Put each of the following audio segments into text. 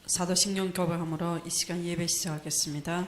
사도신경 교배함으로 이 시간 예배 시작하겠습니다.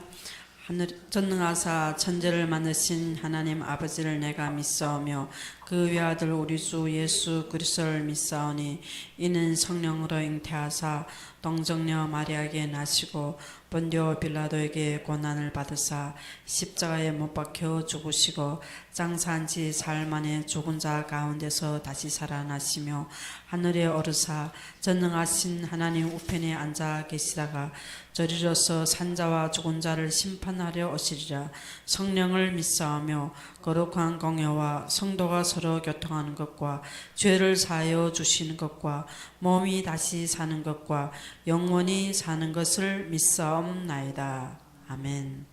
하늘 전능하사 천지를 만드신 하나님 아버지를 내가 믿사오며 그 외아들 우리 주 예수 그리스도를 믿사오니 이는 성령으로 잉태하사 동정녀 마리아에게 나시고 본디오 빌라도에게 고난을 받으사 십자가에 못 박혀 죽으시고 장사한 지 사흘 만에 죽은 자 가운데서 다시 살아나시며 하늘에 오르사 전능하신 하나님 우편에 앉아 계시다가 저리로서 산자와 죽은 자를 심판하려 오시리라. 성령을 믿사오며 거룩한 공예와 성도가 서로 교통하는 것과 죄를 사하여 주시는 것과 몸이 다시 사는 것과 영원히 사는 것을 믿사옵나이다. 아멘.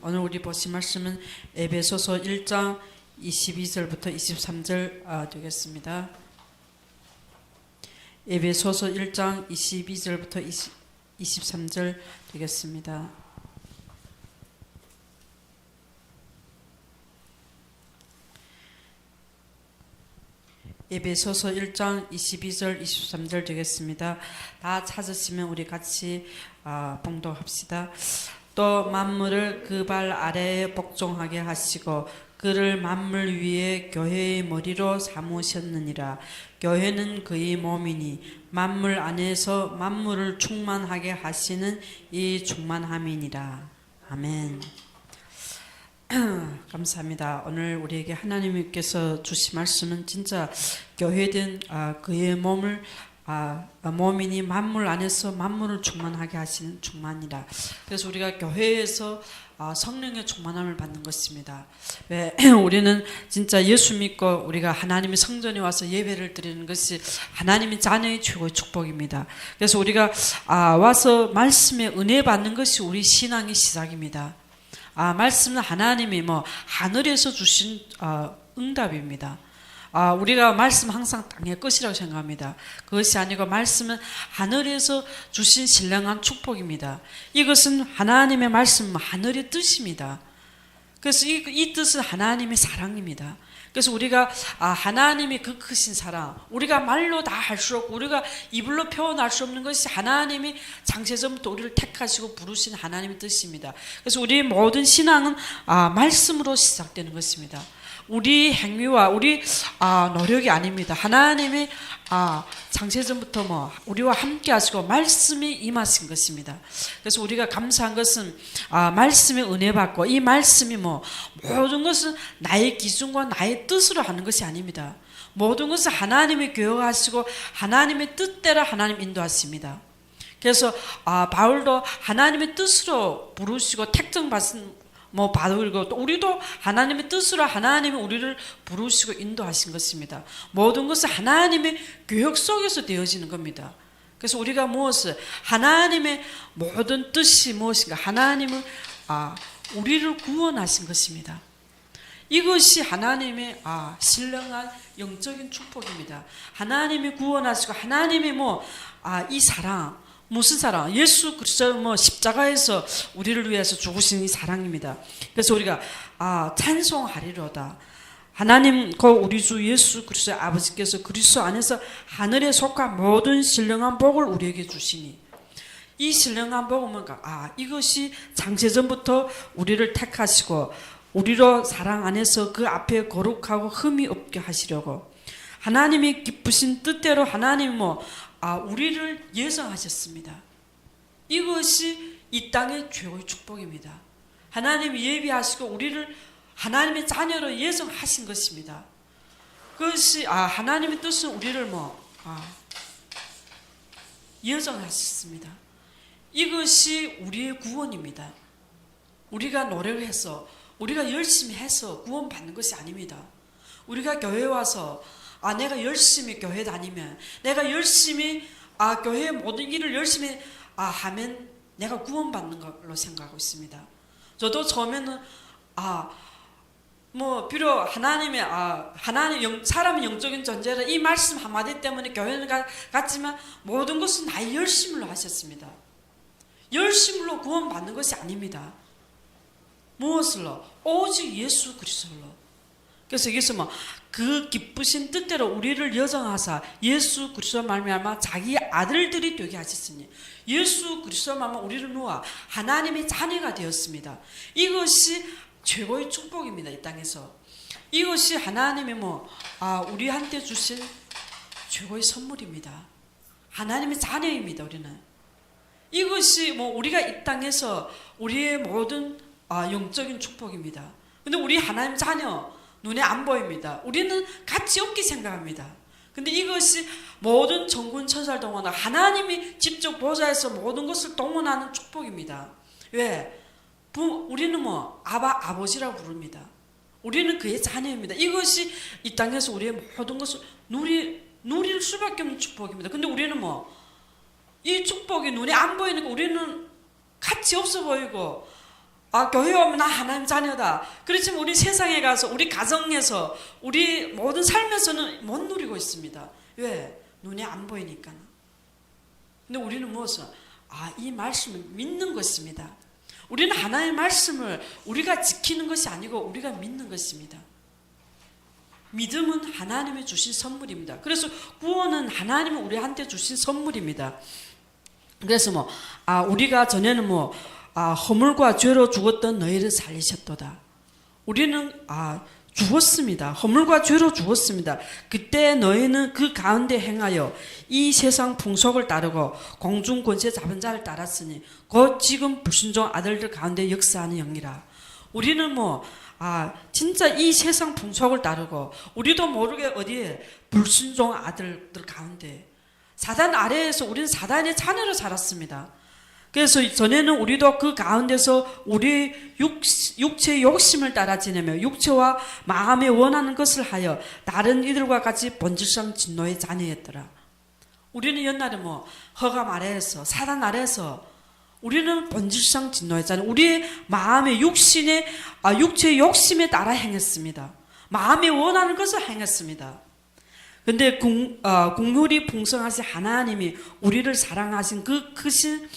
오늘 우리 보실 말씀은 에베소서 1장 22절부터 23절 되겠습니다. 에베소서 1장 22절부터 23절 되겠습니다. 에베소서 1장 22절 23절 되겠습니다. 다 찾으시면 우리 같이 봉독합시다. 또 만물을 그 발 아래에 복종하게 하시고 그를 만물 위에 교회의 머리로 삼으셨느니라. 교회는 그의 몸이니 만물 안에서 만물을 충만하게 하시는 이 충만함이니라. 아멘. 감사합니다. 오늘 우리에게 하나님께서 주신 말씀은 진짜 교회된 그의 몸을 몸이니 만물 안에서 만물을 충만하게 하시는 충만이라. 그래서 우리가 교회에서 성령의 충만함을 받는 것입니다. 왜 우리는 진짜 예수 믿고 우리가 하나님의 성전에 와서 예배를 드리는 것이 하나님의 자녀의 최고의 축복입니다. 그래서 우리가 와서 말씀의 은혜 받는 것이 우리 신앙의 시작입니다. 말씀은 하나님이 하늘에서 주신 응답입니다. 우리가 말씀 항상 땅의 것이라고 생각합니다. 그것이 아니고 말씀은 하늘에서 주신 신령한 축복입니다. 이것은 하나님의 말씀, 하늘의 뜻입니다. 그래서 이 뜻은 하나님의 사랑입니다. 그래서 우리가 하나님의 그 크신 사랑, 우리가 말로 다 할 수 없고 우리가 입으로 표현할 수 없는 것이 하나님이 장세전부터 우리를 택하시고 부르신 하나님의 뜻입니다. 그래서 우리 모든 신앙은 말씀으로 시작되는 것입니다. 우리 행위와 우리 노력이 아닙니다. 하나님이 장세전부터 우리와 함께 하시고 말씀이 임하신 것입니다. 그래서 우리가 감사한 것은 말씀의 은혜 받고 이 말씀이 모든 것은 나의 기준과 나의 뜻으로 하는 것이 아닙니다. 모든 것은 하나님이 교육하시고 하나님의 뜻대로 하나님 인도하십니다. 그래서 바울도 하나님의 뜻으로 부르시고 택정받은 바울고 또 우리도 하나님의 뜻으로 하나님이 우리를 부르시고 인도하신 것입니다. 모든 것은 하나님의 교육 속에서 되어지는 겁니다. 그래서 우리가 무엇을 하나님의 모든 뜻이 무엇인가? 하나님은 우리를 구원하신 것입니다. 이것이 하나님의 신령한 영적인 축복입니다. 하나님이 구원하시고 하나님이 이 사랑, 무슨 사랑? 예수 그리스도 십자가에서 우리를 위해서 죽으신 이 사랑입니다. 그래서 우리가 찬송하리로다. 하나님 우리 주 예수 그리스도의 아버지께서 그리스도 안에서 하늘에 속한 모든 신령한 복을 우리에게 주시니 이 신령한 복은 뭔가 이것이 장세전부터 우리를 택하시고 우리로 사랑 안에서 그 앞에 거룩하고 흠이 없게 하시려고 하나님이 기쁘신 뜻대로 하나님 우리를 예정하셨습니다. 이것이 이 땅의 최고의 축복입니다. 하나님이 예비하시고 우리를 하나님의 자녀로 예정하신 것입니다. 그것이 하나님의 뜻은 우리를 예정하셨습니다. 이것이 우리의 구원입니다. 우리가 노력해서 우리가 열심히 해서 구원받는 것이 아닙니다. 우리가 교회에 와서 내가 열심히 교회 다니면 내가 열심히 교회의 모든 일을 열심히 하면 내가 구원받는 걸로 생각하고 있습니다. 저도 처음에는 비록 사람은 영적인 존재라 이 말씀 한마디 때문에 교회는 갔지만 모든 것은 나의 열심으로 하셨습니다. 열심으로 구원받는 것이 아닙니다. 무엇을로? 오직 예수 그리스도로. 그래서 여기서 그 기쁘신 뜻대로 우리를 여정하사 예수 그리스도 말미암아 자기 아들들이 되게 하셨으니 예수 그리스도 말미암아 우리를 놓아 하나님의 자녀가 되었습니다. 이것이 최고의 축복입니다. 이 땅에서 이것이 하나님이 우리한테 주신 최고의 선물입니다. 하나님의 자녀입니다. 우리는 이것이 우리가 이 땅에서 우리의 모든 영적인 축복입니다. 근데 우리 하나님 자녀 눈에 안 보입니다. 우리는 가치 없게 생각합니다. 근데 이것이 모든 천군 천사를 동원하고 하나님이 직접 보좌에서 모든 것을 동원하는 축복입니다. 왜? 우리는 아버지라고 부릅니다. 우리는 그의 자녀입니다. 이것이 이 땅에서 우리의 모든 것을 누릴 수밖에 없는 축복입니다. 근데 우리는 이 축복이 눈에 안 보이니까 우리는 가치 없어 보이고 교회 오면 나 하나님 자녀다. 그렇지만 우리 세상에 가서 우리 가정에서 우리 모든 삶에서는 못 누리고 있습니다. 왜? 눈에 안 보이니까. 근데 우리는 무엇을? 이 말씀을 믿는 것입니다. 우리는 하나님의 말씀을 우리가 지키는 것이 아니고 우리가 믿는 것입니다. 믿음은 하나님이 주신 선물입니다. 그래서 구원은 하나님이 우리한테 주신 선물입니다. 그래서 우리가 전에는 허물과 죄로 죽었던 너희를 살리셨도다. 우리는 죽었습니다. 허물과 죄로 죽었습니다. 그때 너희는 그 가운데 행하여 이 세상 풍속을 따르고 공중 권세 잡은 자를 따랐으니 곧 지금 불순종 아들들 가운데 역사하는 영이라. 우리는 진짜 이 세상 풍속을 따르고 우리도 모르게 어디에 불순종 아들들 가운데 사단 아래에서 우리는 사단의 자녀로 살았습니다. 그래서 전에는 우리도 그 가운데서 우리 육체의 욕심을 따라 지내며 육체와 마음에 원하는 것을 하여 다른 이들과 같이 본질상 진노의 자녀였더라. 우리는 옛날에 허감 아래에서 사단 아래에서 우리는 본질상 진노의 자녀, 우리의 마음의 육체의 욕심에 따라 행했습니다. 마음에 원하는 것을 행했습니다. 근데 국률이 풍성하신 하나님이 우리를 사랑하신 그 크신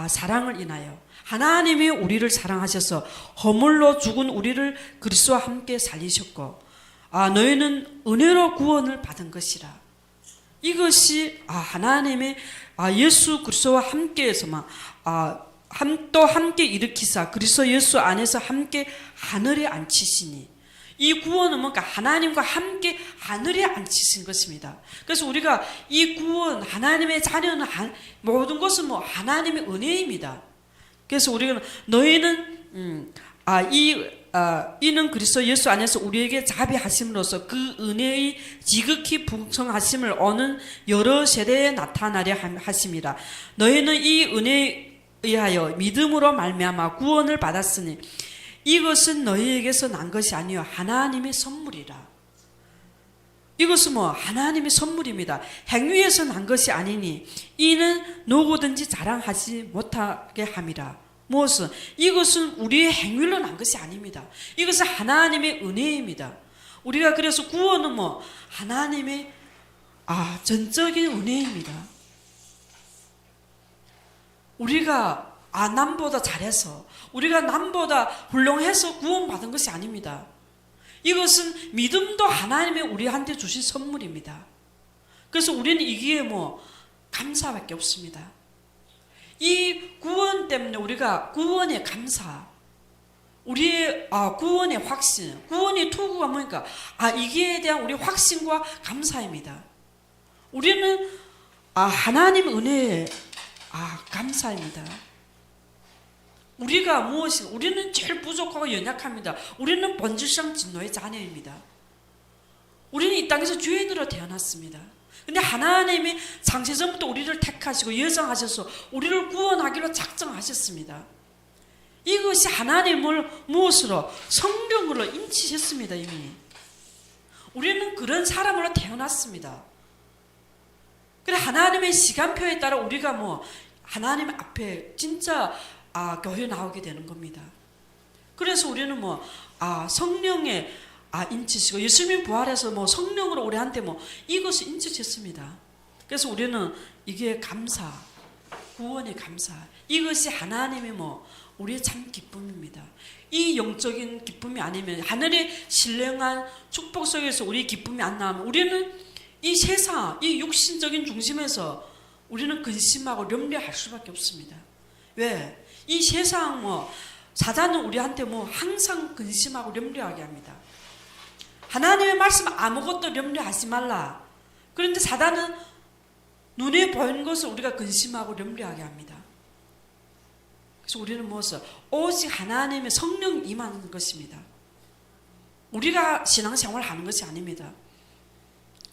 사랑을 인하여 하나님이 우리를 사랑하셔서 허물로 죽은 우리를 그리스도와 함께 살리셨고 너희는 은혜로 구원을 받은 것이라. 이것이 하나님의 예수 그리스도와 함께해서만 또 함께 일으키사 그리스도 예수 안에서 함께 하늘에 앉히시니 이 구원은 뭔가 하나님과 함께 하늘에 앉히신 것입니다. 그래서 우리가 이 구원 하나님의 자녀는 모든 것은 하나님의 은혜입니다. 그래서 우리가 너희는 이는 그리스도 예수 안에서 우리에게 자비하심으로써 그 은혜의 지극히 풍성하심을 어느 여러 세대에 나타나려 하심이라. 너희는 이 은혜에 의하여 믿음으로 말미암아 구원을 받았으니 이것은 너희에게서 난 것이 아니요 하나님의 선물이라. 이것은 하나님의 선물입니다. 행위에서 난 것이 아니니 이는 누구든지 자랑하지 못하게 함이라. 무엇은? 이것은 우리의 행위로 난 것이 아닙니다. 이것은 하나님의 은혜입니다. 우리가 그래서 구원은 하나님의 전적인 은혜입니다. 우리가 남보다 잘해서 우리가 남보다 훌륭해서 구원받은 것이 아닙니다. 이것은 믿음도 하나님의 우리한테 주신 선물입니다. 그래서 우리는 이기에 감사밖에 없습니다. 이 구원 때문에 우리가 구원의 감사, 우리의 구원의 확신, 구원의 투구가 뭐니까 이기에 대한 우리 확신과 감사입니다. 우리는 하나님의 은혜에 감사입니다. 우리가 무엇인가? 우리는 제일 부족하고 연약합니다. 우리는 본질상 진노의 자녀입니다. 우리는 이 땅에서 죄인으로 태어났습니다. 근데 하나님이 창세전부터 우리를 택하시고 예정하셔서 우리를 구원하기로 작정하셨습니다. 이것이 하나님을 무엇으로? 성령으로 인치셨습니다. 이미 우리는 그런 사람으로 태어났습니다. 그래 하나님의 시간표에 따라 우리가 하나님 앞에 진짜 교회 나오게 되는 겁니다. 그래서 우리는 성령의 인치시고 예수님 부활해서 성령으로 우리한테 이것을 인치셨습니다. 그래서 우리는 이게 감사, 구원의 감사, 이것이 하나님의 우리의 참 기쁨입니다. 이 영적인 기쁨이 아니면, 하늘의 신령한 축복 속에서 우리의 기쁨이 안 나오면 우리는 이 세상, 이 육신적인 중심에서 우리는 근심하고 염려할 수밖에 없습니다. 왜? 이 세상 사단은 우리한테 항상 근심하고 염려하게 합니다. 하나님의 말씀 아무것도 염려하지 말라. 그런데 사단은 눈에 보이는 것을 우리가 근심하고 염려하게 합니다. 그래서 우리는 무엇을? 오직 하나님의 성령 임하는 것입니다. 우리가 신앙생활을 하는 것이 아닙니다.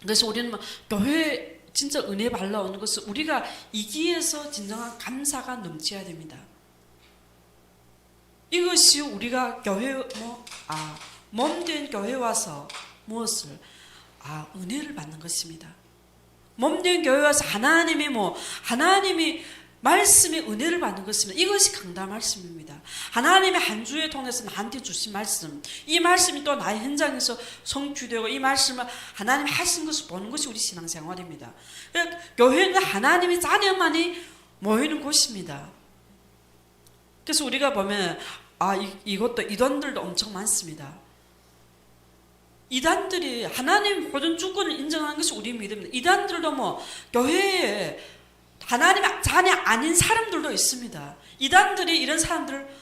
그래서 우리는 교회에 진짜 은혜 발라오는 것은 우리가 이기에서 진정한 감사가 넘쳐야 됩니다. 이것이 우리가 교회 몸된 교회 와서 무엇을? 은혜를 받는 것입니다. 몸된 교회 와서 하나님이 말씀의 은혜를 받는 것입니다. 이것이 강단 말씀입니다. 하나님의 한 주에 통해서 나한테 주신 말씀, 이 말씀이 또 나의 현장에서 성취되고 이 말씀을 하나님이 하신 것을 보는 것이 우리 신앙생활입니다. 그러니까 교회는 하나님의 자녀만이 모이는 곳입니다. 그래서 우리가 보면 이것도 이단들도 엄청 많습니다. 이단들이 하나님 모든 주권을 인정하는 것이 우리 믿음입니다. 이단들도 교회에 하나님의 자녀 아닌 사람들도 있습니다. 이단들이 이런 사람들을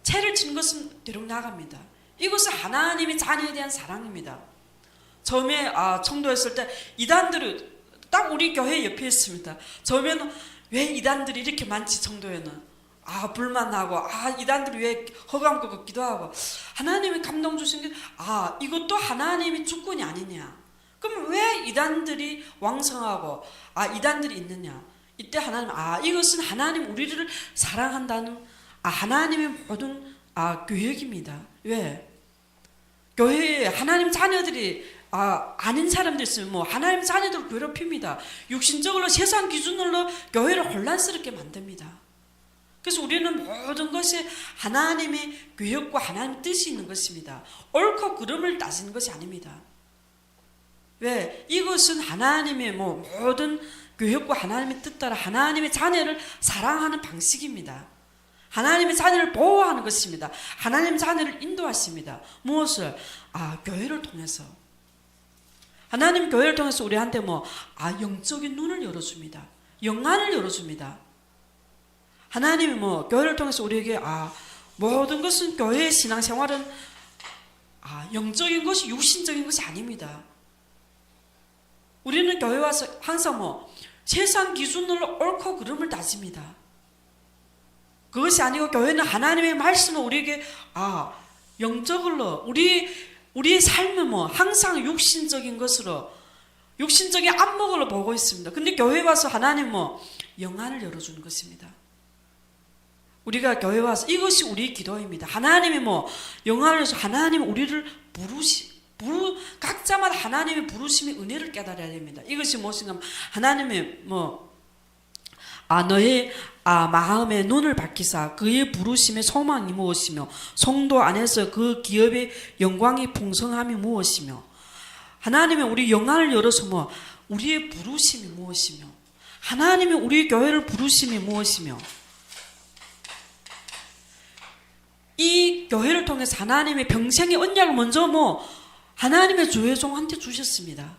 채를 치는 것은 대륙 나갑니다. 이것은 하나님의 자녀에 대한 사랑입니다. 처음에 청도했을 때 이단들이 딱 우리 교회 옆에 있습니다. 처음에는 왜 이단들이 이렇게 많지 청도에는 불만나고 이단들이 왜 허감 것 같기도 하고, 하나님이 감동 주신 게 이것도 하나님의 주권이 아니냐. 그럼 왜 이단들이 왕성하고 이단들이 있느냐? 이때 하나님 이것은 하나님 우리를 사랑한다는 하나님의 모든 교육입니다. 왜? 교회에 하나님 자녀들이 아닌 사람들 있으면 하나님 자녀들을 괴롭힙니다. 육신적으로 세상 기준으로 교회를 혼란스럽게 만듭니다. 그래서 우리는 모든 것이 하나님의 교육과 하나님의 뜻이 있는 것입니다. 옳고 그름을 따지는 것이 아닙니다. 왜? 이것은 하나님의 모든 교육과 하나님의 뜻 따라 하나님의 자녀를 사랑하는 방식입니다. 하나님의 자녀를 보호하는 것입니다. 하나님의 자녀를 인도하십니다. 무엇을? 교회를 통해서. 하나님 교회를 통해서 우리한테 영적인 눈을 열어줍니다. 영안을 열어줍니다. 하나님이 교회를 통해서 우리에게 모든 것은 교회의 신앙생활은 영적인 것이 육신적인 것이 아닙니다. 우리는 교회 와서 항상 세상 기준으로 옳고 그름을 따집니다. 그것이 아니고 교회는 하나님의 말씀을 우리에게 영적으로 우리의 삶은 항상 육신적인 것으로 육신적인 안목으로 보고 있습니다. 근데 교회 와서 하나님 영안을 열어주는 것입니다. 우리가 교회 와서 이것이 우리의 기도입니다. 하나님이 영안을 열어서 하나님 우리를 각자마다 하나님의 부르심의 은혜를 깨달아야 됩니다. 이것이 무엇인가? 하나님의 너의 마음의 눈을 밝히사 그의 부르심의 소망이 무엇이며 성도 안에서 그 기업의 영광이 풍성함이 무엇이며, 하나님의 우리 영안을 열어서 우리의 부르심이 무엇이며, 하나님의 우리 교회를 부르심이 무엇이며, 이 교회를 통해서 하나님의 평생의 언약을 먼저 하나님의 조회종한테 주셨습니다.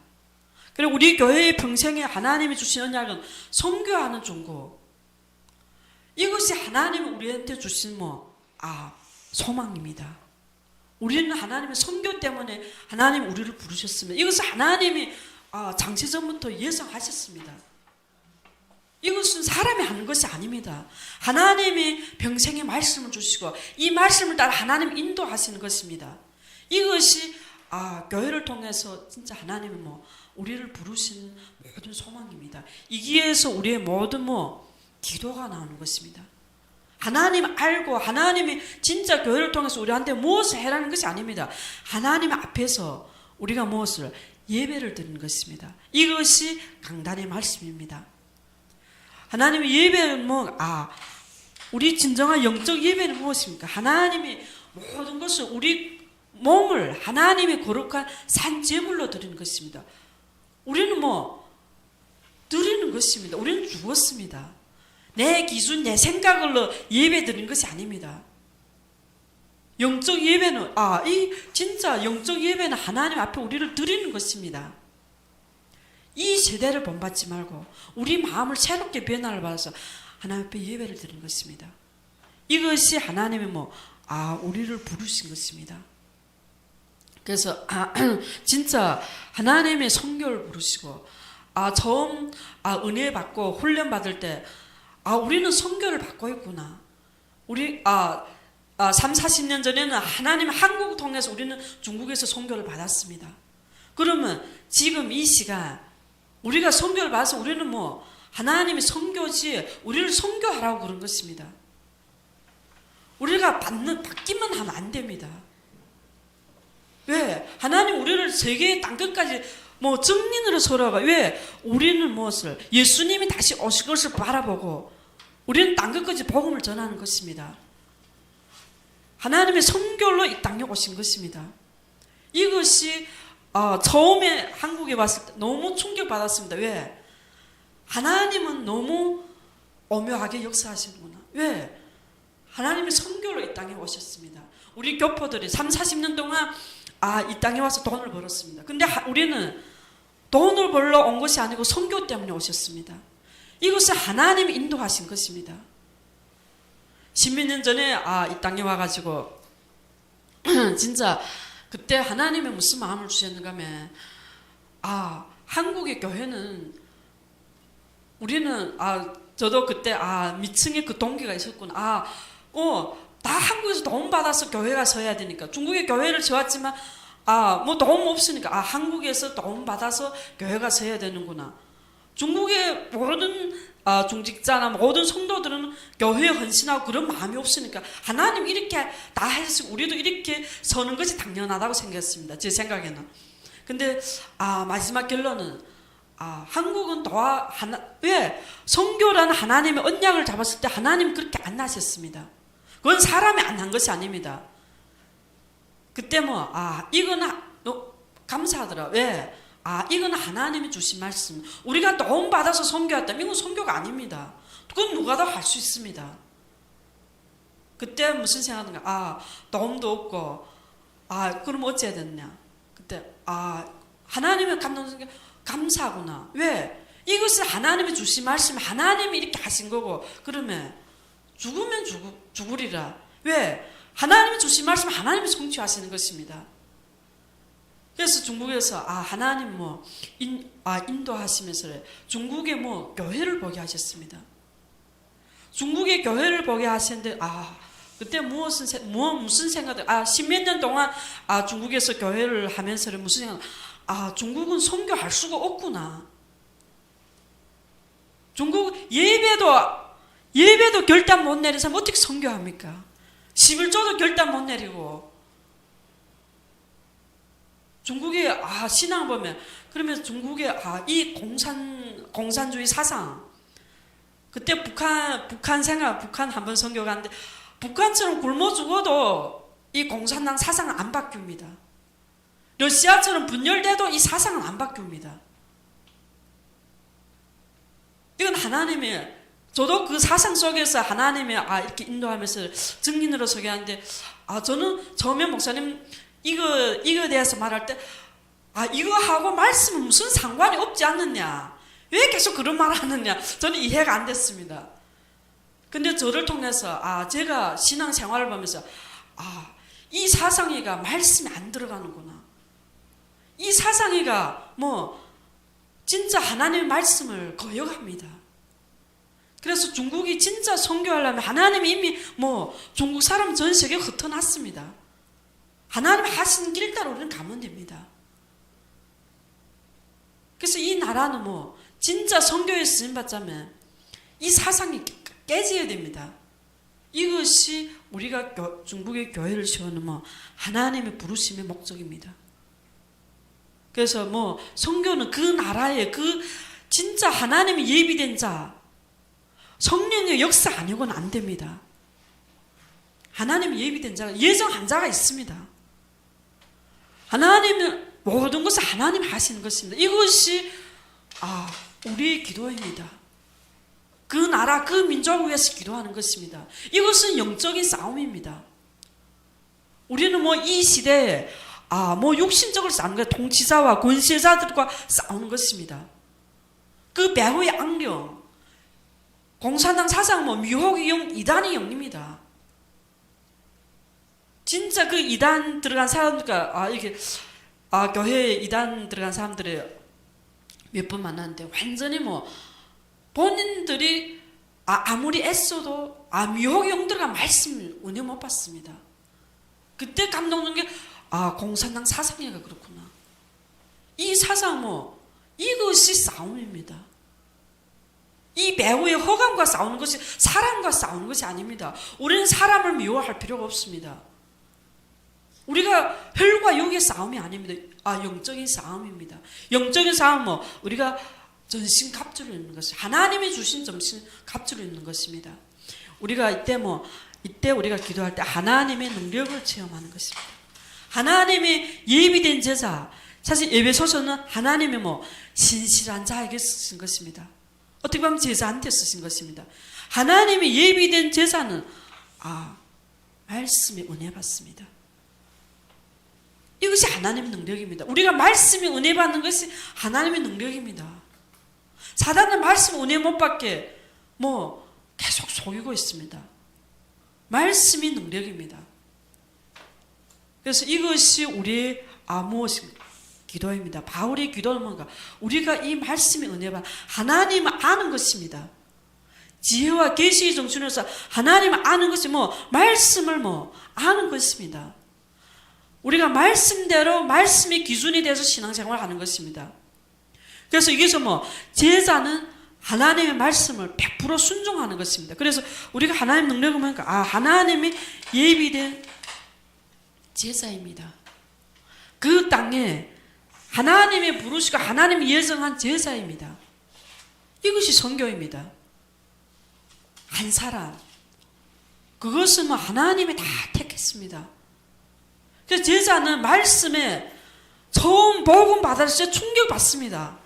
그리고 우리 교회의 평생에 하나님이 주신 언약은 선교하는 종고, 이것이 하나님이 우리한테 주신 소망입니다. 우리는 하나님의 선교 때문에 하나님이 우리를 부르셨습니다. 이것은 하나님이 장세전부터 예정하셨습니다. 이것은 사람이 하는 것이 아닙니다. 하나님이 평생의 말씀을 주시고 이 말씀을 따라 하나님 인도하시는 것입니다. 이것이 교회를 통해서 진짜 하나님이 우리를 부르시는 모든 소망입니다. 이기에서 우리의 모든 기도가 나오는 것입니다. 하나님 알고 하나님이 진짜 교회를 통해서 우리한테 무엇을 해라는 것이 아닙니다. 하나님 앞에서 우리가 무엇을 예배를 드리는 것입니다. 이것이 강단의 말씀입니다. 하나님의 예배는 우리 진정한 영적 예배는 무엇입니까? 하나님이 모든 것을 우리 몸을 하나님의 거룩한 산제물로 드리는 것입니다. 우리는 드리는 것입니다. 우리는 죽었습니다. 내 기준, 내 생각으로 예배 드리는 것이 아닙니다. 영적 예배는 이 진짜 영적 예배는 하나님 앞에 우리를 드리는 것입니다. 이 세대를 본받지 말고 우리 마음을 새롭게 변화를 받아서 하나님 앞에 예배를 드리는 것입니다. 이것이 하나님이 우리를 부르신 것입니다. 그래서 진짜 하나님의 선교를 부르시고 처음 은혜 받고 훈련 받을 때 우리는 선교를 받고 있구나. 우리 3, 40년 전에는 하나님 한국을 통해서 우리는 중국에서 선교를 받았습니다. 그러면 지금 이 시간 우리가 선교를 받아서 우리는 하나님의 선교지 우리를 선교하라고 그런 것입니다. 우리가 받기만 하면 안 됩니다. 왜? 하나님 우리를 세계의 땅끝까지 증인으로 서러가 왜? 우리는 무엇을? 예수님이 다시 오실 것을 바라보고 우리는 땅끝까지 복음을 전하는 것입니다. 하나님의 선교로 이 땅에 오신 것입니다. 이것이 처음에 한국에 왔을 때 너무 충격받았습니다. 왜? 하나님은 너무 오묘하게 역사하시는구나. 왜? 하나님의 선교로 이 땅에 오셨습니다. 우리 교포들이 3, 40년 동안 이 땅에 와서 돈을 벌었습니다. 근데 우리는 돈을 벌러 온 것이 아니고 선교 때문에 오셨습니다. 이것을 하나님이 인도하신 것입니다. 10몇 년 전에 이 땅에 와가지고 진짜 그때 하나님이 무슨 마음을 주셨는가 하면 한국의 교회는 우리는 저도 그때 미층에 그 동기가 있었구나. 다 한국에서 도움 받아서 교회가 서야 되니까 중국의 교회를 세웠지만 도움 없으니까 한국에서 도움 받아서 교회가 서야 되는구나. 중국의 모든 중직자나 모든 성도들은 교회에 헌신하고 그런 마음이 없으니까 하나님 이렇게 다 해서 우리도 이렇게 서는 것이 당연하다고 생겼습니다. 제 생각에는. 근데 마지막 결론은 한국은 왜? 선교라는 하나님의 언약을 잡았을 때 하나님 그렇게 안 나셨습니다. 그건 사람이 안 한 것이 아닙니다. 그때 이거는 감사하더라. 왜? 이건 하나님이 주신 말씀. 우리가 도움 받아서 선교했다면 이건 선교가 아닙니다. 그건 누가 다 할 수 있습니다. 그때 무슨 생각인가? 도움도 없고, 그럼 어찌해야 되느냐? 그때 하나님의 감사하구나. 왜? 이것을 하나님이 주신 말씀, 하나님이 이렇게 하신 거고, 그러면 죽으면 죽으리라. 왜? 하나님이 주신 말씀, 하나님이 성취하시는 것입니다. 그래서 중국에서 하나님 인도하시면서 중국의 교회를 보게 하셨습니다. 중국의 교회를 보게 하셨는데 그때 무슨 생각들? 십몇 년 동안 중국에서 교회를 하면서 무슨 생각? 중국은 선교할 수가 없구나. 중국 예배도 결단 못 내린 사람 어떻게 선교합니까? 11조도 결단 못 내리고. 중국의 신앙 보면 그러면 중국의 이 공산주의 사상 그때 북한 한번 선교 갔는데 북한처럼 굶어 죽어도 이 공산당 사상은 안 바뀝니다. 러시아처럼 분열돼도 이 사상은 안 바뀝니다. 이건 하나님의 저도 그 사상 속에서 하나님의 이렇게 인도하면서 증인으로 서게 하는데 저는 처음에 목사님 이거에 대해서 말할 때 이거하고 말씀은 무슨 상관이 없지 않느냐 왜 계속 그런 말을 하느냐 저는 이해가 안 됐습니다. 근데 저를 통해서 제가 신앙생활을 보면서 이 사상이가 말씀이 안 들어가는구나. 이 사상이가 진짜 하나님의 말씀을 거역합니다. 그래서 중국이 진짜 선교하려면 하나님이 이미 중국 사람 전 세계에 흩어놨습니다. 하나님 하신 길 따라 우리는 가면 됩니다. 그래서 이 나라는 진짜 선교에 쓰임받자면 이 사상이 깨져야 됩니다. 이것이 우리가 중국의 교회를 세우는 하나님의 부르심의 목적입니다. 그래서 선교는 그 나라의 진짜 하나님이 예비된 자 성령의 역사 아니고는 안 됩니다. 하나님이 예비된 자가 예정한 자가 있습니다. 하나님은 모든 것을 하나님 하시는 것입니다. 이것이 우리의 기도입니다. 그 나라, 그 민족을 위해서 기도하는 것입니다. 이것은 영적인 싸움입니다. 우리는 뭐 이 시대에 뭐 육신적으로 싸우는 거예요. 통치자와 권세자들과 싸우는 것입니다. 그 배후의 악령, 공산당 사상 미혹의 영, 이단의 영입니다. 진짜 그 이단 들어간 사람들과 교회에 이단 들어간 사람들을 몇 번 만났는데 완전히 본인들이 아무리 애써도 미혹의 영 들어간 말씀을 은혜 못 받습니다. 그때 감동된 게 공산당 사상이가 그렇구나. 이 사상 이것이 싸움입니다. 이 배후의 허감과 싸우는 것이 사람과 싸우는 것이 아닙니다. 우리는 사람을 미워할 필요가 없습니다. 우리가 혈과 육의 싸움이 아닙니다. 영적인 싸움입니다. 영적인 싸움은 우리가 전신 갑주를 입는 것이 하나님이 주신 전신 갑주를 입는 것입니다. 우리가 이때 우리가 기도할 때 하나님의 능력을 체험하는 것입니다. 하나님의 예비된 제자, 사실 에베소서는 하나님의 신실한 자에게 쓰신 것입니다. 어떻게 보면 제자한테 쓰신 것입니다. 하나님의 예비된 제자는 말씀에 은혜 받습니다. 이것이 하나님의 능력입니다. 우리가 말씀에 은혜 받는 것이 하나님의 능력입니다. 사단은 말씀 은혜 못 받게 계속 속이고 있습니다. 말씀이 능력입니다. 그래서 이것이 우리의 무엇인가? 기도입니다. 바울의 기도는 뭔가? 우리가 이 말씀의 은혜 받아 하나님을 아는 것입니다. 지혜와 계시의 정신으로서 하나님을 아는 것이 말씀을 아는 것입니다. 우리가 말씀대로 말씀의 기준이 돼서 신앙생활을 하는 것입니다. 그래서 여기서 제자는 하나님의 말씀을 100% 순종하는 것입니다. 그래서 우리가 하나님의 능력을 보니까 하나님이 예비된 제자입니다. 그 땅에 하나님의 부르시고 하나님이 예정한 제자입니다. 이것이 선교입니다. 한 사람, 그것은 하나님이 다 택했습니다. 그래서 제자는 말씀에 처음 복음 받았을 때 충격받습니다.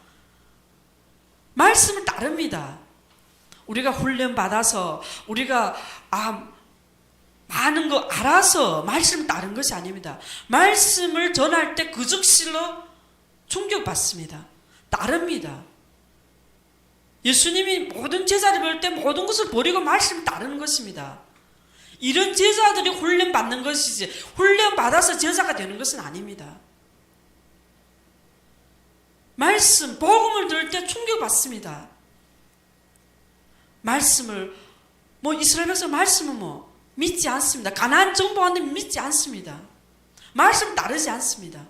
말씀을 따릅니다. 우리가 훈련 받아서 우리가 많은 거 알아서 말씀을 따른 것이 아닙니다. 말씀을 전할 때 그 즉시로 충격받습니다. 따릅니다. 예수님이 모든 제자를 볼 때 모든 것을 버리고 말씀을 따르는 것입니다. 이런 제자들이 훈련 받는 것이지 훈련 받아서 제자가 되는 것은 아닙니다. 말씀, 복음을 들을 때 충격받습니다. 말씀을 이스라엘 백성 말씀은 믿지 않습니다. 가나안 정복하는데 믿지 않습니다. 말씀 따르지 않습니다.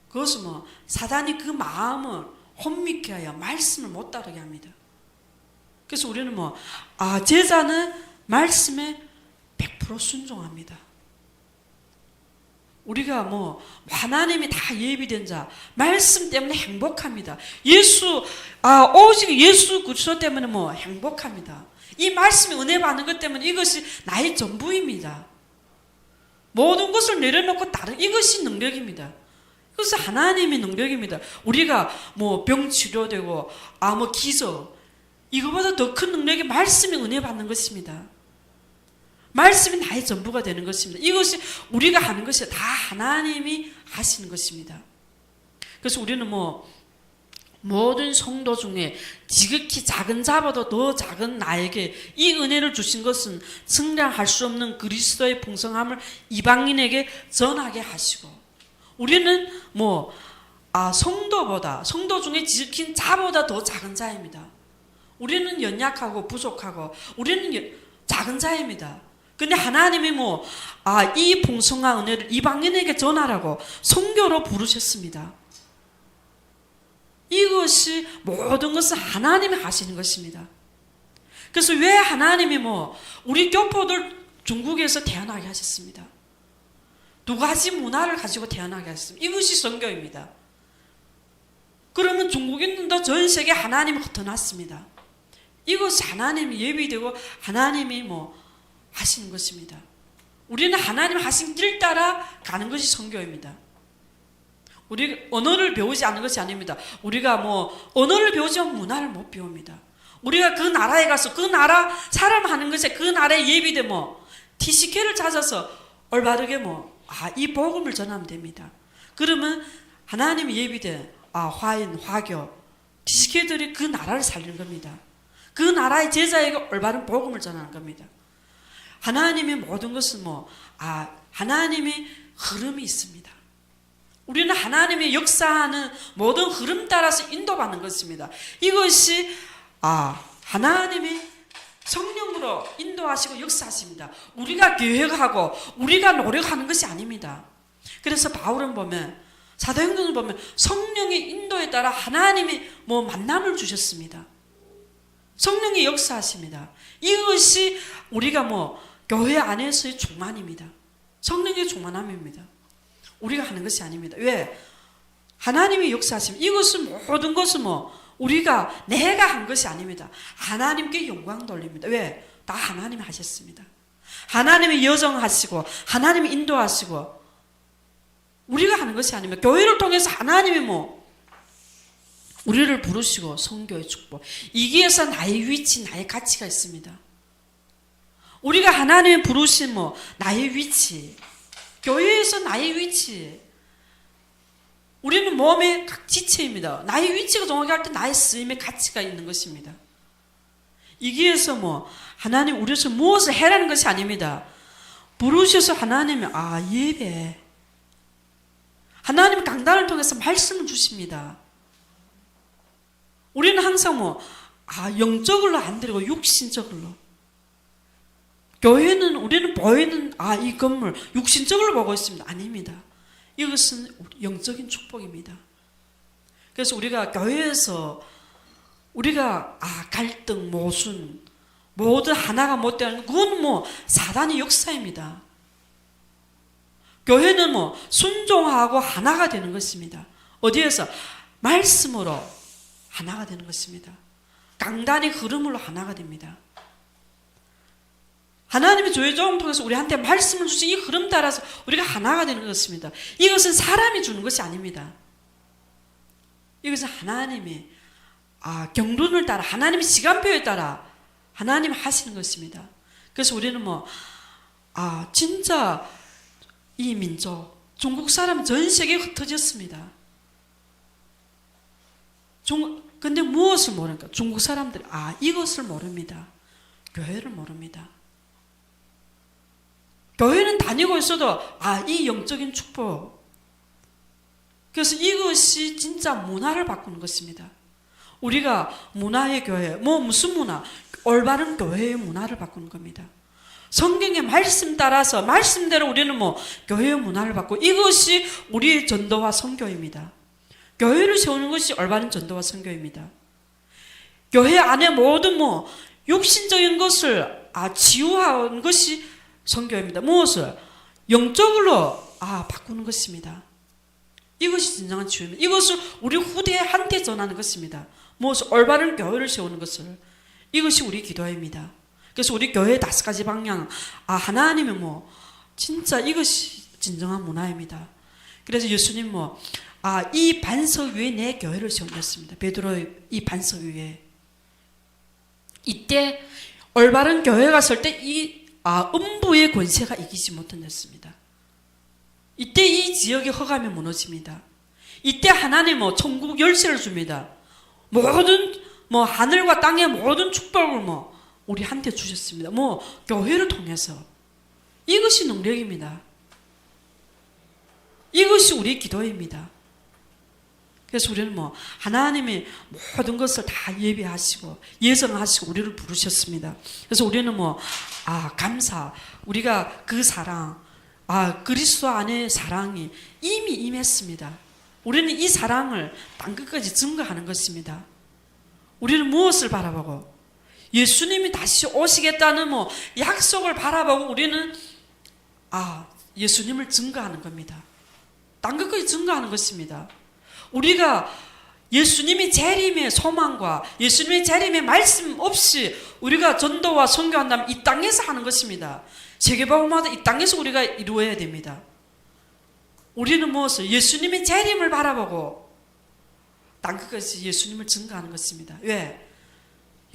그것은 사단이 그 마음을 혼미케 하여 말씀을 못 따르게 합니다. 그래서 우리는 제자는 말씀에 100% 순종합니다. 우리가 하나님이 다 예비된 자, 말씀 때문에 행복합니다. 오직 예수 그리스도 때문에 행복합니다. 이 말씀이 은혜 받는 것 때문에 이것이 나의 전부입니다. 모든 것을 내려놓고 따르는 이것이 능력입니다. 이것은 하나님의 능력입니다. 우리가 병 치료되고 기적, 이거보다 더 큰 능력이 말씀이 은혜 받는 것입니다. 말씀이 나의 전부가 되는 것입니다. 이것이 우리가 하는 것이 다 하나님이 하시는 것입니다. 그래서 우리는 모든 성도 중에 지극히 작은 자보다 더 작은 나에게 이 은혜를 주신 것은 측량할 수 없는 그리스도의 풍성함을 이방인에게 전하게 하시고, 우리는 성도 중에 지극히 자보다 더 작은 자입니다. 우리는 연약하고 부족하고 우리는 작은 자입니다. 근데 하나님이 이 풍성한 은혜를 이방인에게 전하라고 선교로 부르셨습니다. 이것이 모든 것은 하나님이 하시는 것입니다. 그래서 왜 하나님이 우리 교포들 중국에서 태어나게 하셨습니다. 두 가지 문화를 가지고 태어나게 하셨습니다. 이것이 선교입니다. 그러면 중국인들도 전 세계 하나님이 흩어놨습니다. 이것이 하나님이 예비되고 하나님이 하시는 것입니다. 우리는 하나님 하신 길 따라 가는 것이 선교입니다. 우리 언어를 배우지 않는 것이 아닙니다. 우리가 언어를 배우지만 문화를 못 배웁니다. 우리가 그 나라에 가서 그 나라 사람 하는 것에 그 나라에 예비돼 TCK를 찾아서 올바르게 이 복음을 전하면 됩니다. 그러면 하나님이 예비된 화인, 화교, TCK들이 그 나라를 살리는 겁니다. 그 나라의 제자에게 올바른 복음을 전하는 겁니다. 하나님의 모든 것은 하나님의 흐름이 있습니다. 우리는 하나님의 역사하는 모든 흐름 따라서 인도받는 것입니다. 이것이 하나님의 성령으로 인도하시고 역사하십니다. 우리가 계획하고 우리가 노력하는 것이 아닙니다. 그래서 바울은 보면, 사도행전을 보면 성령의 인도에 따라 하나님이 만남을 주셨습니다. 성령이 역사하십니다. 이것이 우리가 교회 안에서의 충만입니다. 성령의 충만함입니다. 우리가 하는 것이 아닙니다. 왜? 하나님이 역사하십니다. 이것은 모든 것은 우리가 내가 한 것이 아닙니다. 하나님께 영광 돌립니다. 왜? 다 하나님이 하셨습니다. 하나님이 여정하시고 하나님이 인도하시고 우리가 하는 것이 아닙니다. 교회를 통해서 하나님이 우리를 부르시고 선교의 축복, 이기에서 나의 위치, 나의 가치가 있습니다. 우리가 하나님이 부르신 나의 위치, 교회에서 나의 위치, 우리는 몸의 각 지체입니다. 나의 위치가 정확할 때 나의 쓰임의 가치가 있는 것입니다. 이기에서 하나님 우리에서 무엇을 해라는 것이 아닙니다. 부르셔서 하나님이 예배, 하나님 강단을 통해서 말씀을 주십니다. 우리는 항상 영적으로 안 드리고 육신적으로, 교회는 우리는 보이는 이 건물 육신적으로 보고 있습니다. 아닙니다. 이것은 영적인 축복입니다. 그래서 우리가 교회에서 우리가 갈등, 모순, 모두 하나가 못 되는, 그건 사단의 역사입니다. 교회는 순종하고 하나가 되는 것입니다. 어디에서? 말씀으로 하나가 되는 것입니다. 강단의 흐름으로 하나가 됩니다. 하나님의 조회종을 통해서 우리한테 말씀을 주신 이 흐름 따라서 우리가 하나가 되는 것입니다. 이것은 사람이 주는 것이 아닙니다. 이것은 하나님이 경륜을 따라, 하나님의 시간표에 따라 하나님이 하시는 것입니다. 그래서 우리는 진짜 이 민족, 중국 사람 전 세계에 흩어졌습니다. 근데 무엇을 모르니까? 중국 사람들이 이것을 모릅니다. 교회를 모릅니다. 교회는 다니고 있어도 이 영적인 축복, 그래서 이것이 진짜 문화를 바꾸는 것입니다. 우리가 문화의 교회, 무슨 문화? 올바른 교회의 문화를 바꾸는 겁니다. 성경의 말씀 따라서 말씀대로 우리는 교회의 문화를 바꾸고, 이것이 우리의 전도와 선교입니다. 교회를 세우는 것이 올바른 전도와 선교입니다. 교회 안에 모든 육신적인 것을 치유하는 것이 선교입니다. 무엇을? 영적으로 바꾸는 것입니다. 이것이 진정한 치유입니다. 이것을 우리 후대한테 전하는 것입니다. 무엇을? 올바른 교회를 세우는 것을. 이것이 우리 기도입니다. 그래서 우리 교회의 5가지 방향, 하나님의 진짜 이것이 진정한 문화입니다. 그래서 예수님 이 반석 위에 내 교회를 세우셨습니다. 베드로의 이 반석 위에. 이때 올바른 교회가 설 때 이 음부의 권세가 이기지 못했습니다. 이때 이 지역의 허감이 무너집니다. 이때 하나님은 천국 열쇠를 줍니다. 모든 하늘과 땅의 모든 축복을 우리한테 주셨습니다. 교회를 통해서. 이것이 능력입니다. 이것이 우리 기도입니다. 그래서 우리는 하나님이 모든 것을 다 예비하시고 예정하시고 우리를 부르셨습니다. 그래서 우리는 감사, 우리가 그 사랑, 그리스도 안의 사랑이 이미 임했습니다. 우리는 이 사랑을 땅끝까지 증거하는 것입니다. 우리는 무엇을 바라보고? 예수님이 다시 오시겠다는 약속을 바라보고 우리는 예수님을 증거하는 겁니다. 땅끝까지 증거하는 것입니다. 우리가 예수님의 재림의 소망과 예수님의 재림의 말씀 없이 우리가 전도와 선교한다면 이 땅에서 하는 것입니다. 세계복음화도 이 땅에서 우리가 이루어야 됩니다. 우리는 무엇을? 예수님의 재림을 바라보고 땅끝까지 예수님을 증거하는 것입니다. 왜?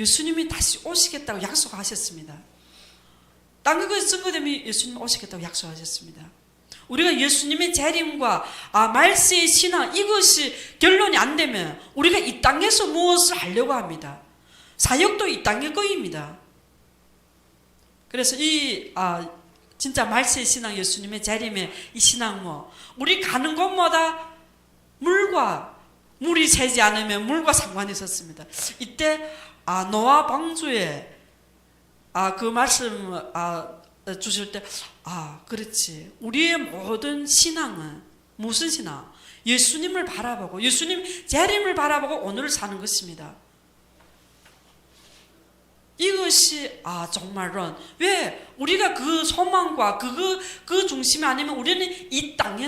예수님이 다시 오시겠다고 약속하셨습니다. 땅끝까지 증거되면 예수님 오시겠다고 약속하셨습니다. 우리가 예수님의 재림과 말세의 신앙, 이것이 결론이 안 되면 우리가 이 땅에서 무엇을 하려고 합니다. 사역도 이 땅의 거입니다. 그래서 진짜 말세의 신앙, 예수님의 재림의 이 신앙, 우리 가는 곳마다 물이 새지 않으면 물과 상관이 있었습니다. 이때 노아 방주에 그 말씀 주실 때 그렇지, 우리의 모든 신앙은 무슨 신앙? 예수님을 바라보고 예수님 재림을 바라보고 오늘을 사는 것입니다. 이것이 정말로 왜 우리가 그 소망과 그 중심이 아니면 우리는 이 땅의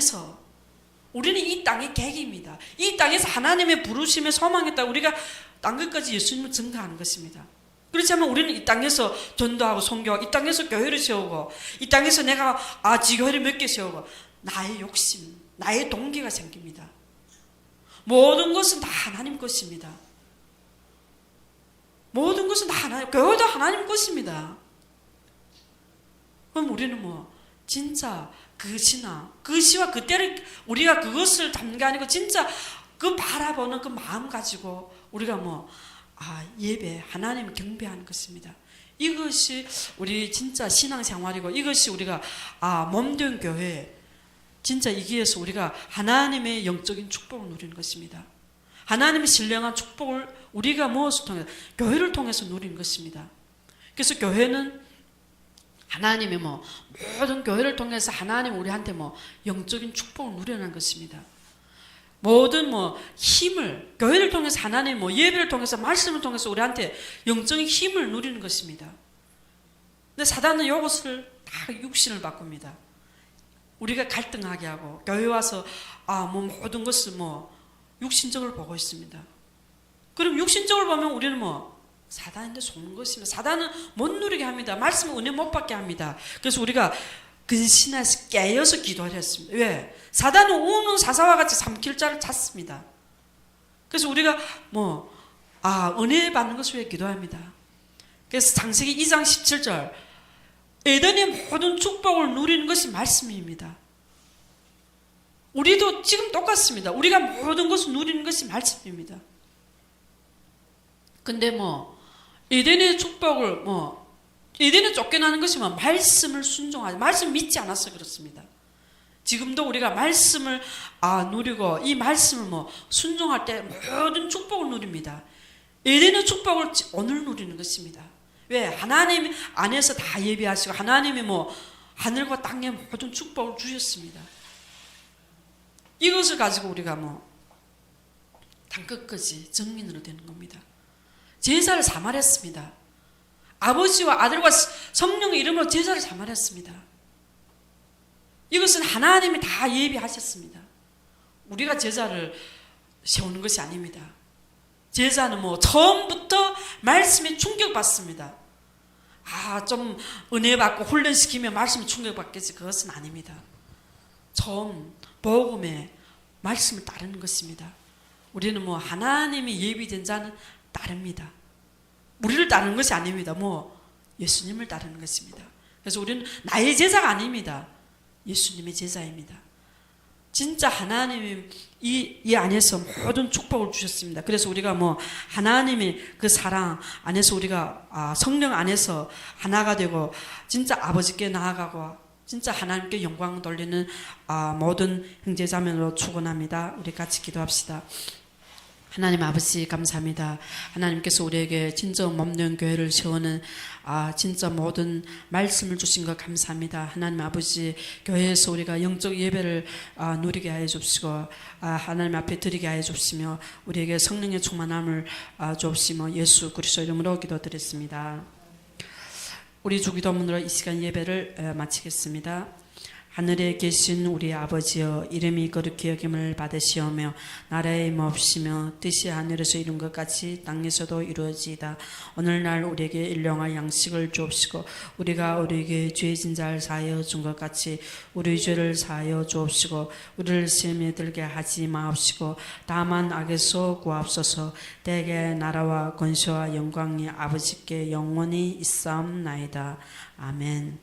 객입니다. 이 땅에서 하나님의 부르심에 소망했다 우리가 땅끝까지 예수님을 증거하는 것입니다. 그렇지 않으면 우리는 이 땅에서 전도하고 선교하고 이 땅에서 교회를 세우고 이 땅에서 내가 지교회를 몇 개 세우고 나의 욕심, 나의 동기가 생깁니다. 모든 것은 다 하나님 것입니다. 모든 것은 다 하나님, 교회도 하나님 것입니다. 그럼 우리는 진짜 그 신앙, 그 시와 그때를 우리가 그것을 담는 게 아니고 진짜 그 바라보는 그 마음 가지고 우리가 예배, 하나님 경배하는 것입니다. 이것이 우리 진짜 신앙생활이고 이것이 우리가 몸된 교회, 진짜 이기에서 우리가 하나님의 영적인 축복을 누리는 것입니다. 하나님의 신령한 축복을 우리가 무엇을 통해서? 교회를 통해서 누리는 것입니다. 그래서 교회는 하나님의 모든 교회를 통해서 하나님 우리한테 영적인 축복을 누리는 것입니다. 모든 힘을 교회를 통해서 하나님 예배를 통해서 말씀을 통해서 우리한테 영적인 힘을 누리는 것입니다. 근데 사단은 이것을 다 육신을 바꿉니다. 우리가 갈등하게 하고 교회 와서 모든 것을 육신적으로 보고 있습니다. 그럼 육신적으로 보면 우리는 사단인데 속는 것입니다. 사단은 못 누리게 합니다. 말씀은 은혜 못 받게 합니다. 그래서 우리가 근신해서 깨어서 기도를 했습니다. 왜? 사단은 우는 사사와 같이 삼킬 자를 찾습니다. 그래서 우리가 은혜 받는 것을 위해 기도합니다. 그래서 창세기 2장 17절 에덴의 모든 축복을 누리는 것이 말씀입니다. 우리도 지금 똑같습니다. 우리가 모든 것을 누리는 것이 말씀입니다. 근데 에덴의 축복을 에덴에 쫓겨나는 것이 말씀을 순종하지, 말씀 믿지 않아서 그렇습니다. 지금도 우리가 말씀을 누리고 이 말씀을 순종할 때 모든 축복을 누립니다. 에덴의 축복을 오늘 누리는 것입니다. 왜? 하나님 안에서 다 예비하시고 하나님이 하늘과 땅에 모든 축복을 주셨습니다. 이것을 가지고 우리가 땅끝까지 정민으로 되는 겁니다. 제사를 사말했습니다. 아버지와 아들과 성령의 이름으로 제사를 사말했습니다. 이것은 하나님이 다 예비하셨습니다. 우리가 제사를 세우는 것이 아닙니다. 제사는 처음부터 말씀에 충격받습니다. 좀 은혜 받고 훈련시키면 말씀에 충격받겠지, 그것은 아닙니다. 처음 복음에 말씀을 따르는 것입니다. 우리는 하나님이 예비된 자는 따릅니다. 우리를 따르는 것이 아닙니다. 예수님을 따르는 것입니다. 그래서 우리는 나의 제자가 아닙니다. 예수님의 제자입니다. 진짜 하나님이 이 안에서 모든 축복을 주셨습니다. 그래서 우리가 하나님의 그 사랑 안에서 우리가 성령 안에서 하나가 되고 진짜 아버지께 나아가고 진짜 하나님께 영광 돌리는 모든 형제자매로 축원합니다. 우리 같이 기도합시다. 하나님 아버지 감사합니다. 하나님께서 우리에게 진짜 몸된 교회를 세우는 진짜 모든 말씀을 주신 것 감사합니다. 하나님 아버지, 교회에서 우리가 영적 예배를 누리게 하여 주시고 하나님 앞에 드리게 하여 주시며 우리에게 성령의 충만함을 주시며 예수 그리스도 이름으로 기도드렸습니다. 우리 주기도문으로 이 시간 예배를 마치겠습니다. 하늘에 계신 우리 아버지여 이름이 거룩히 여김을 받으시오며 나라의 몹시며 뜻이 하늘에서 이룬 것 같이 땅에서도 이루어지이다. 오늘날 우리에게 일용할 양식을 주옵시고 우리가 우리에게 죄진 자를 사하여 준 것 같이 우리 죄를 사하여 주옵시고 우리를 시험에 들게 하지 마옵시고 다만 악에서 구하옵소서. 대개 나라와 권세와 영광이 아버지께 영원히 있사옵나이다. 아멘.